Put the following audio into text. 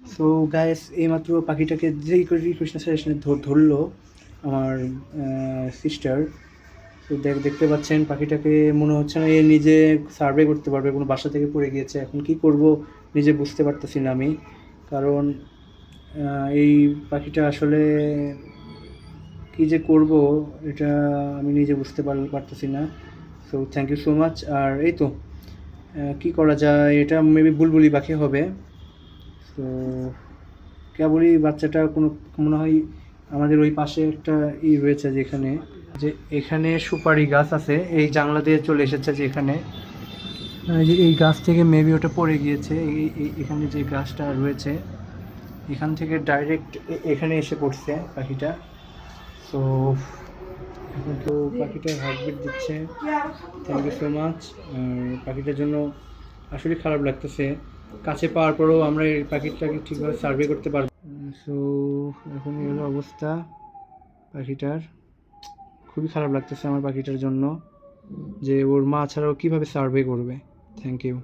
So guys এইমাত্র পাখিটাকে যেই কৃষ্ণ সাজেশনে ধরলো আমার সিস্টার। তো দেখতে পাচ্ছেন পাখিটাকে মনে হচ্ছে না এ নিজে সার্ভে করতে পারবে, কোনো বাসা থেকে পড়ে গিয়েছে। এখন কি করব নিজে বুঝতে পারতেছি না আমি, কারণ এই পাখিটা আসলে কী যে করব এটা আমি নিজে বুঝতে পারতেছি না। So thank you so much. আর এই তো কী করা যায়, এটা মেবি বুলবুলি পাখি হবে। তো কেবলই বাচ্চাটা কোনো মনে হয় আমাদের ওই পাশে একটা রয়েছে যেখানে, যে এখানে সুপারি গাছ আছে, এই জানলা দিয়ে চলে এসেছে যে এখানে, যে এই গাছ থেকে মেবি ওটা পড়ে গিয়েছে। এখানে যে গাছটা রয়েছে এখান থেকে ডাইরেক্ট এখানে এসে পড়ছে পাখিটা। তো এখন তো পাখিটা হার্টবিট দিচ্ছে। Thank you so much. পাখিটার জন্য আসলে খারাপ লাগতেছে, কাছে পাওয়ার পরেও আমরা এই পাখিটাকে ঠিকভাবে সার্ভে করতে পারবো। সো এখন এই হলো অবস্থা পাখিটার। খুবই খারাপ লাগতেছে আমার পাখিটার জন্য, যে ওর মা ছাড়াও কীভাবে সার্ভে করবে। Thank you.